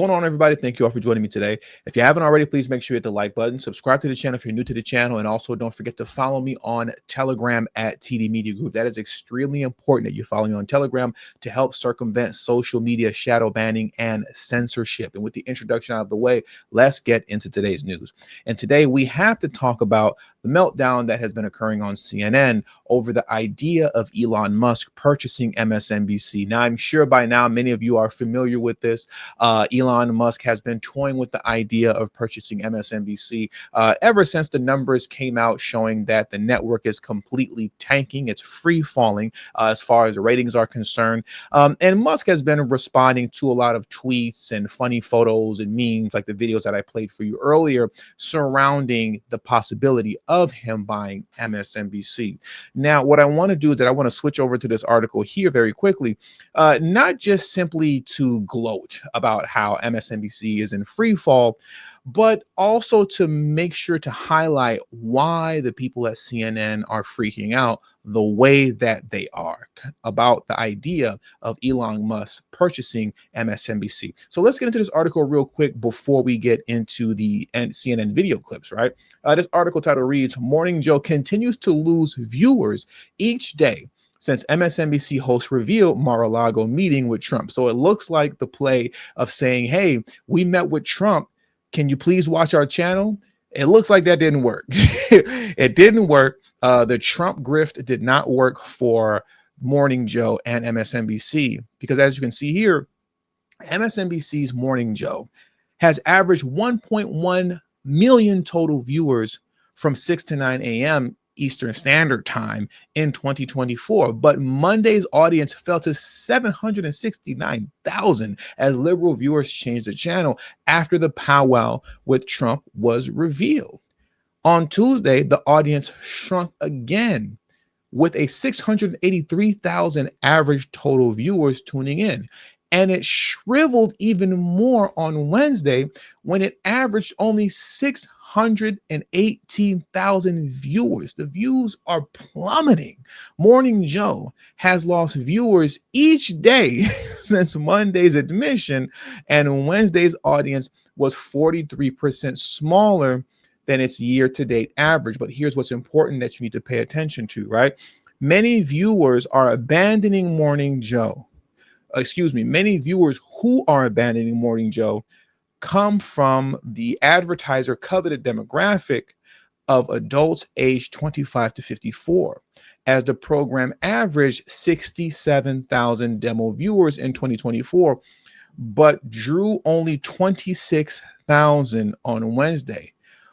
going on, everybody? Thank you all for joining me today. If you haven't already, please make sure you hit the like button, subscribe to the channel if you're new to the channel, and also don't forget to follow me on Telegram at TD Media Group. That is extremely important that you follow me on Telegram to help circumvent social media shadow banning and censorship. And with the introduction out of the way, let's get into today's news. And today we have to talk about the meltdown that has been occurring on CNN over the idea of Elon Musk purchasing MSNBC. Now, I'm sure by now many of you are familiar with this. Elon Musk has been toying with the idea of purchasing MSNBC ever since the numbers came out showing that the network is completely tanking. It's free falling as far as the ratings are concerned. And Musk has been responding to a lot of tweets and funny photos and memes like the videos that I played for you earlier surrounding the possibility of him buying MSNBC. Now, what I want to do is that I want to switch over to this article here very quickly, not just simply to gloat about how MSNBC is in free fall, but also to make sure to highlight why the people at CNN are freaking out the way that they are about the idea of Elon Musk purchasing MSNBC. So let's get into this article real quick before we get into the CNN video clips, right? This article title reads, Morning Joe continues to lose viewers each day since MSNBC host revealed Mar-a-Lago meeting with Trump. So it looks like the play of saying, hey, we met with Trump. Can you please watch our channel? It looks like that didn't work. It didn't work. The Trump grift did not work for Morning Joe and MSNBC because, as you can see here, MSNBC's Morning Joe has averaged 1.1 million total viewers from 6 to 9 a.m. Eastern Standard Time in 2024, but Monday's audience fell to 769,000 as liberal viewers changed the channel after the powwow with Trump was revealed. On Tuesday, the audience shrunk again with a 683,000 average total viewers tuning in. And it shriveled even more on Wednesday when it averaged only 618,000 viewers. The views are plummeting. Morning Joe has lost viewers each day since Monday's admission, and Wednesday's audience was 43% smaller than its year-to-date average. But here's what's important that you need to pay attention to, right? Many viewers are abandoning Morning Joe. Many viewers who are abandoning Morning Joe come from the advertiser coveted demographic of adults aged 25 to 54, as the program averaged 67,000 demo viewers in 2024, but drew only 26,000 on Wednesday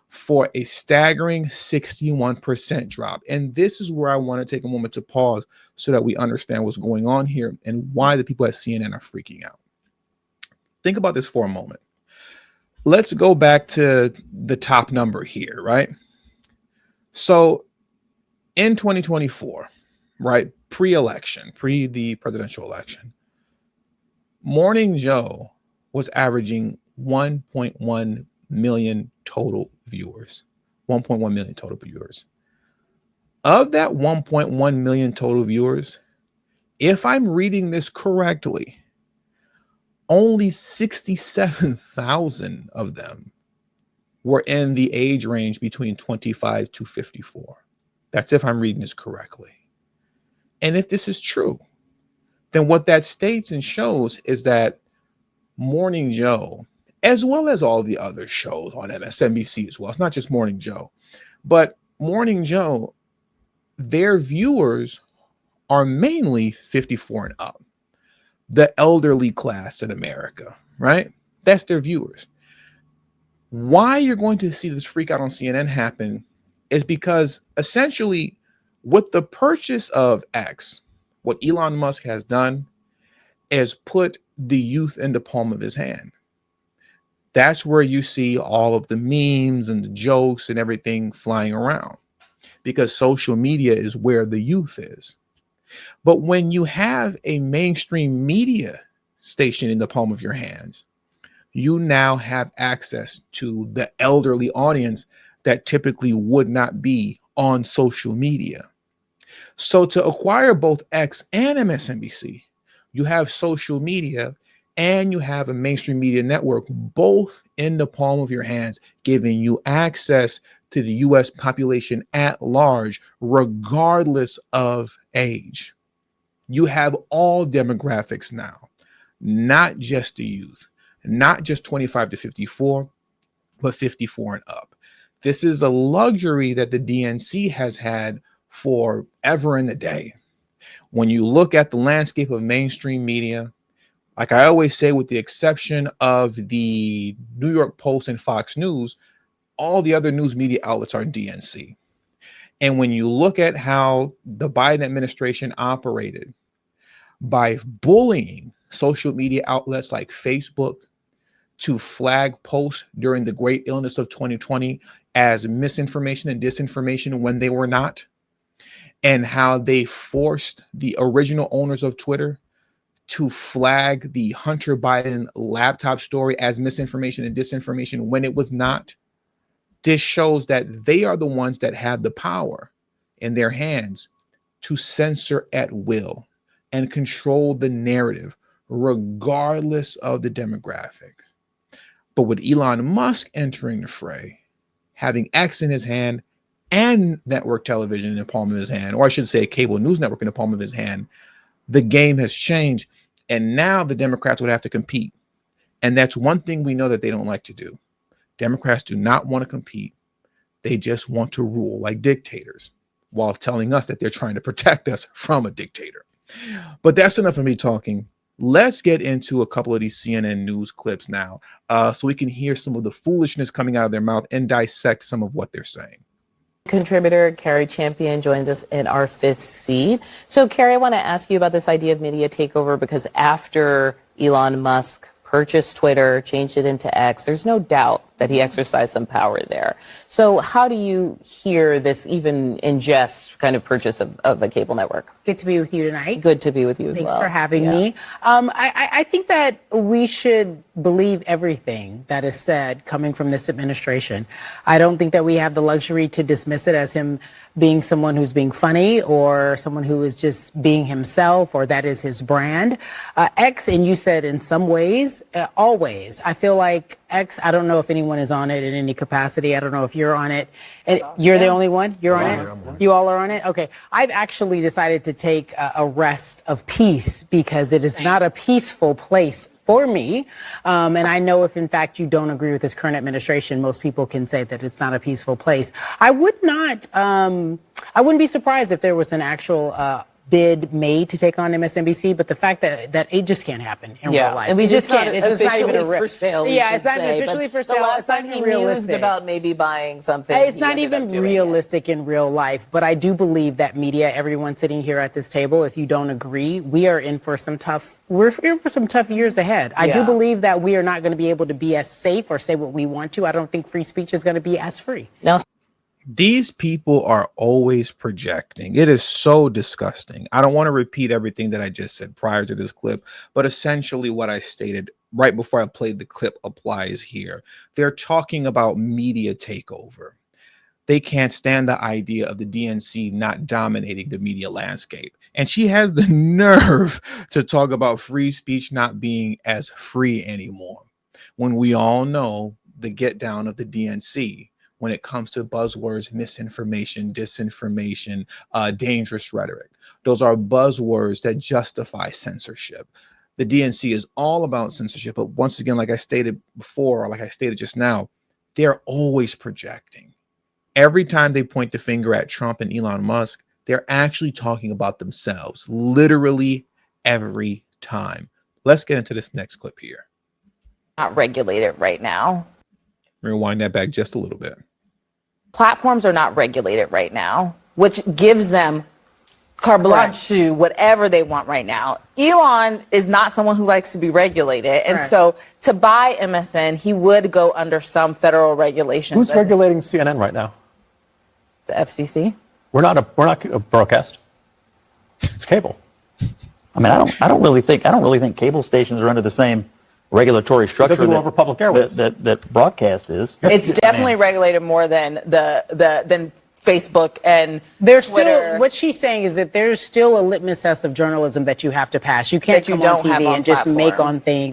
for a staggering 61% drop. And this is where I want to take a moment to pause so that we understand what's going on here and why the people at CNN are freaking out. Think about this for a moment. Let's go back to the top number here, right? So in 2024, right, pre-election, pre the presidential election, Morning Joe was averaging 1.1 million total viewers. 1.1 million total viewers. Of that 1.1 million total viewers, if I'm reading this correctly, only 67,000 of them were in the age range between 25 to 54. That's if I'm reading this correctly. And if this is true, then what that states and shows is that Morning Joe, as well as all the other shows on MSNBC as well, it's not just Morning Joe, but Morning Joe, their viewers are mainly 54 and up. The elderly class in America, right? That's their viewers. Why you're going to see this freak out on CNN happen is because essentially with the purchase of X, what Elon Musk has done is put the youth in the palm of his hand. That's where you see all of the memes and the jokes and everything flying around, because social media is where the youth is. But when you have a mainstream media station in the palm of your hands, you now have access to the elderly audience that typically would not be on social media. So to acquire both X and MSNBC, you have social media and you have a mainstream media network, both in the palm of your hands, giving you access to the US population at large, regardless of age. You have all demographics now, not just the youth, not just 25 to 54, but 54 and up. This is a luxury that the DNC has had forever in the day. When you look at the landscape of mainstream media, like I always say, with the exception of the New York Post and Fox News, all the other news media outlets are DNC. And when you look at how the Biden administration operated by bullying social media outlets like Facebook to flag posts during the great illness of 2020 as misinformation and disinformation when they were not, and how they forced the original owners of Twitter to flag the Hunter Biden laptop story as misinformation and disinformation when it was not. This shows that they are the ones that had the power in their hands to censor at will and control the narrative, regardless of the demographics. But with Elon Musk entering the fray, having X in his hand and network television in the palm of his hand, or I should say a cable news network in the palm of his hand, the game has changed. And now the Democrats would have to compete. And that's one thing we know that they don't like to do. Democrats do not want to compete. They just want to rule like dictators while telling us that they're trying to protect us from a dictator. But that's enough of me talking. Let's get into a couple of these CNN news clips now so we can hear some of the foolishness coming out of their mouth and dissect some of what they're saying. Contributor Carrie Champion joins us in our fifth seat. So, Carrie, I want to ask you about this idea of media takeover, because after Elon Musk purchased Twitter, changed it into X, there's no doubt that he exercised some power there. So how do you hear this even in jest kind of purchase of a cable network? Good to be with you tonight. Good to be with you as Thanks well. for having me. I think that we should believe everything that is said coming from this administration. I don't think that we have the luxury to dismiss it as him being someone who's being funny or someone who is just being himself, or that is his brand. X, and you said in some ways, always. I feel like X, I don't know if anyone is on it in any capacity. I don't know if you're on it. And you're the only one? You're on it? You all are on it? Okay. I've actually decided to take a rest of peace because it is not a peaceful place for me. And I know if, in fact, you don't agree with this current administration, most people can say that it's not a peaceful place. I wouldn't be surprised if there was an actual bid made to take on MSNBC, but the fact that it just can't happen in real life. And we just can't. It's not even for sale. Yeah, it's not officially for sale. The last it's not time even he realistic. mused about maybe buying something, it's not even realistic in real life. But I do believe that media, everyone sitting here at this table, if you don't agree, we're in for some tough years ahead. I do believe that we are not going to be able to be as safe or say what we want to. I don't think free speech is going to be as free. Now, these people are always projecting. It is so disgusting. I don't want to repeat everything that I just said prior to this clip, but essentially what I stated right before I played the clip applies here. They're talking about media takeover. They can't stand the idea of the DNC not dominating the media landscape. And she has the nerve to talk about free speech not being as free anymore, when we all know the get down of the DNC when it comes to buzzwords, misinformation, disinformation, dangerous rhetoric. Those are buzzwords that justify censorship. The DNC is all about censorship, but once again, like I stated before, or like I stated just now, they're always projecting. Every time they point the finger at Trump and Elon Musk, they're actually talking about themselves, literally every time. Let's get into this next clip here. not regulated right now. Rewind that back just a little bit. Platforms are not regulated right now, which gives them carte blanche to whatever they want right now. Elon is not someone who likes to be regulated. And so to buy MSN, he would go under some federal regulations. Who's regulating CNN right now? The FCC. We're not a broadcast. It's cable. I mean, I don't really think cable stations are under the same regulatory structure over public airwaves. that broadcast is. It's definitely regulated more than Facebook and There's Twitter. still, what she's saying is that there's still a litmus test of journalism that you have to pass. You can't That you come on don't have TV on and just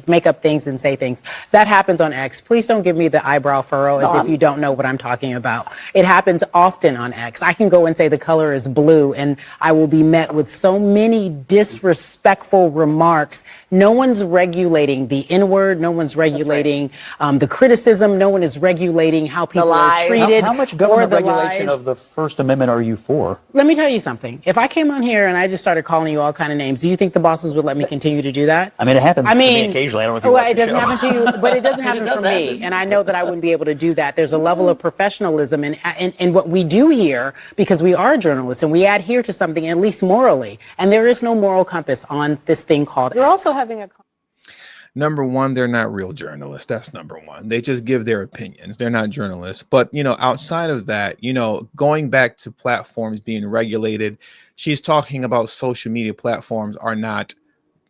make up things and say things. That happens on X. Please don't give me the eyebrow furrow as if you don't know what I'm talking about. It happens often on X. I can go and say the color is blue and I will be met with so many disrespectful remarks. No one's regulating the N-word. No one's regulating the criticism. No one is regulating how people are treated. How much or government the regulation lies. of the First Amendment are you for? Let me tell you something. If I came on here and I just started calling you all kind of names, do you think the bosses would let me continue to do that? I mean, it happens to me occasionally. I don't know if you watch it the doesn't show. happen to you, but it doesn't happen does for me. And I know that I wouldn't be able to do that. There's a level of professionalism in what we do here because we are journalists and we adhere to something at least morally. And there is no moral compass on this thing called You're X. also having a Number one, they're not real journalists. That's number one. They just give their opinions. They're not journalists. But, outside of that, going back to platforms being regulated, she's talking about social media platforms are not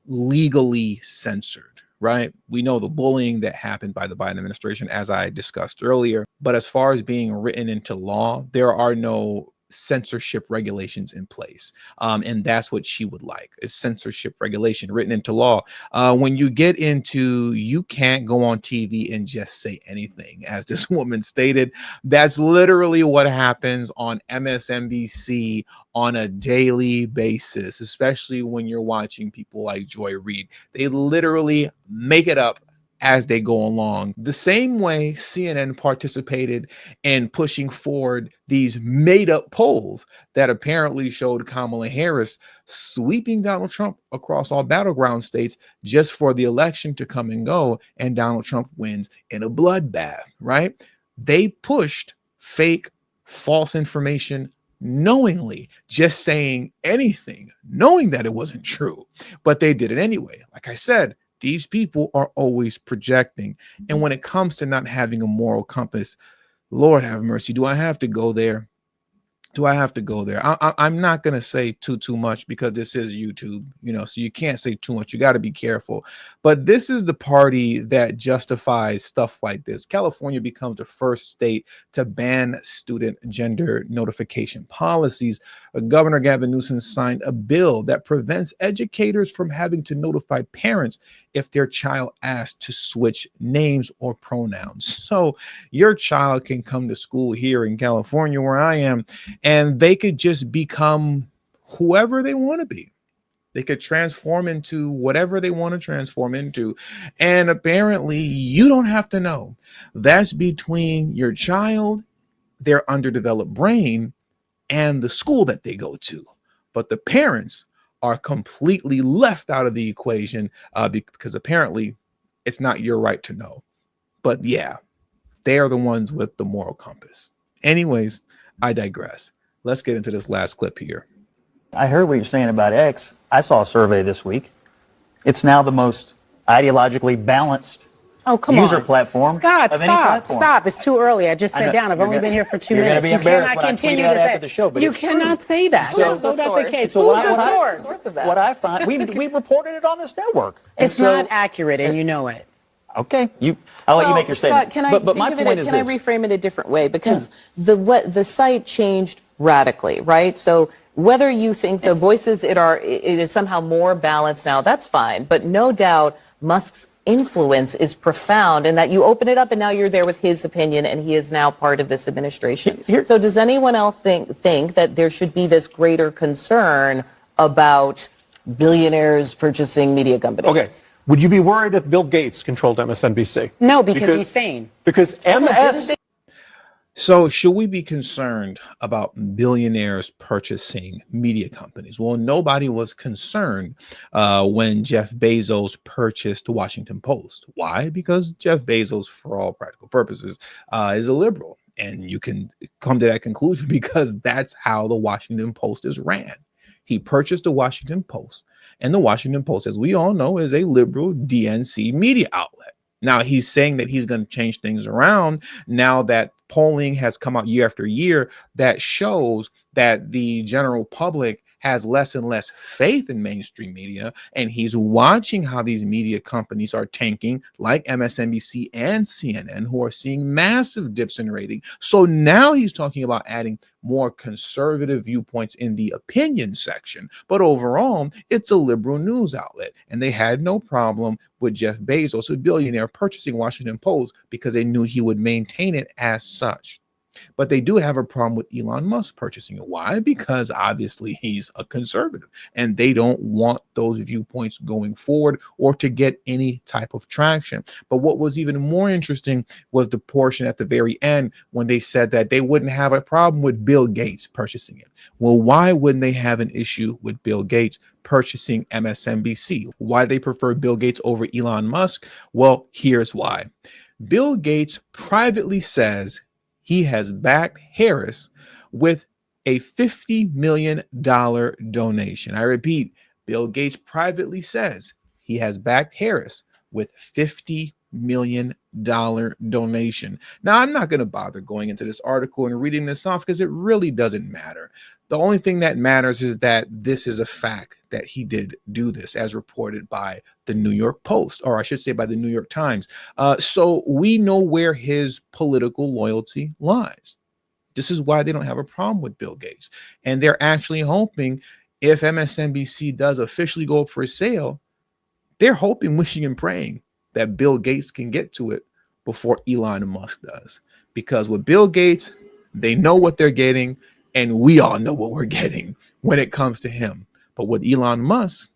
legally censored, right? We know the bullying that happened by the Biden administration, as I discussed earlier. But as far as being written into law, there are no censorship regulations in place. And that's what she would like, is censorship regulation written into law. When you get into, you can't go on TV and just say anything, as this woman stated. That's literally what happens on MSNBC on a daily basis, especially when you're watching people like Joy Reid. They literally make it up as they go along. The same way CNN participated in pushing forward these made-up polls that apparently showed Kamala Harris sweeping Donald Trump across all battleground states just for the election to come and go, and Donald Trump wins in a bloodbath, right? They pushed fake, false information knowingly, just saying anything, knowing that it wasn't true, but they did it anyway. Like I said, these people are always projecting. And when it comes to not having a moral compass, Lord have mercy, do I have to go there? I'm not going to say too much because this is YouTube, so you can't say too much. You got to be careful. But this is the party that justifies stuff like this. California becomes the first state to ban student gender notification policies. Governor Gavin Newsom signed a bill that prevents educators from having to notify parents if their child asks to switch names or pronouns. So your child can come to school here in California, where I am, and they could just become whoever they want to be. They could transform into whatever they want to transform into. And apparently you don't have to know. That's between your child, their underdeveloped brain, and the school that they go to. But the parents are completely left out of the equation because apparently it's not your right to know. But yeah, they are the ones with the moral compass. Anyways, I digress. Let's get into this last clip here. I heard what you're saying about X. I saw a survey this week. It's now the most ideologically balanced user platform. Scott, of any platform. stop. It's too early. I just sat down. I've only been here for 2 minutes. You cannot continue to say the show, but you it's cannot true. say that. So- So that's the case. So Who's the source? source of that? What I find, we reported it on this network. And It's not accurate, and you know it. Okay, I'll let you make your Scott, statement. But my point is can I this. reframe it a different way? Because the site changed radically, right? So whether you think the voices it is somehow more balanced now, that's fine. But no doubt Musk's influence is profound, and that you open it up and now you're there with his opinion, and he is now part of this administration. So does anyone else think that there should be this greater concern about billionaires purchasing media companies? Okay. Would you be worried if Bill Gates controlled MSNBC? No, because he's sane. Because So should we be concerned about billionaires purchasing media companies? Well, nobody was concerned when Jeff Bezos purchased the Washington Post. Why? Because Jeff Bezos, for all practical purposes, is a liberal. And you can come to that conclusion because that's how the Washington Post is ran. He purchased the Washington Post, and the Washington Post, as we all know, is a liberal DNC media outlet. Now, he's saying that he's going to change things around now that polling has come out year after year that shows that the general public has less and less faith in mainstream media, and he's watching how these media companies are tanking, like MSNBC and CNN, who are seeing massive dips in rating. So now he's talking about adding more conservative viewpoints in the opinion section. But overall, it's a liberal news outlet, and they had no problem with Jeff Bezos, a billionaire, purchasing Washington Post because they knew he would maintain it as such. But they do have a problem with Elon Musk purchasing it. Why? Because obviously he's a conservative and they don't want those viewpoints going forward or to get any type of traction. But what was even more interesting was the portion at the very end when they said that they wouldn't have a problem with Bill Gates purchasing it. Well, why wouldn't they have an issue with Bill Gates purchasing MSNBC? Why do they prefer Bill Gates over Elon Musk? Well, here's why. Bill Gates privately says he has backed Harris with a $50 million donation. I repeat, Bill Gates privately says he has backed Harris with $50 million donation. Now, I'm not going to bother going into this article and reading this off because it really doesn't matter. The only thing that matters is that this is a fact that he did do this, as reported by the New York Post, or I should say by the New York Times. So we know where his political loyalty lies. This is why they don't have a problem with Bill Gates. And they're actually hoping if MSNBC does officially go up for sale, they're hoping, wishing, and praying that Bill Gates can get to it before Elon Musk does. Because with Bill Gates, they know what they're getting, and we all know what we're getting when it comes to him. But with Elon Musk,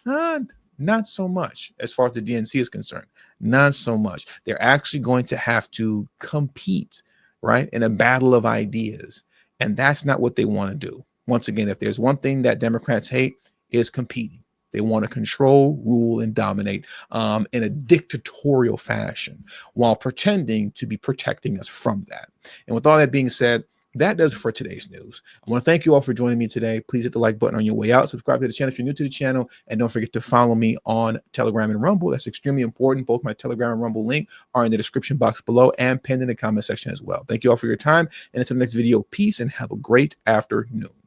not so much as far as the DNC is concerned. Not so much. They're actually going to have to compete, right, in a battle of ideas. And that's not what they want to do. Once again, if there's one thing that Democrats hate, is competing. They want to control, rule, and dominate in a dictatorial fashion while pretending to be protecting us from that. And with all that being said, that does it for today's news. I want to thank you all for joining me today. Please hit the like button on your way out. Subscribe to the channel if you're new to the channel. And don't forget to follow me on Telegram and Rumble. That's extremely important. Both my Telegram and Rumble link are in the description box below and pinned in the comment section as well. Thank you all for your time. And until the next video, peace and have a great afternoon.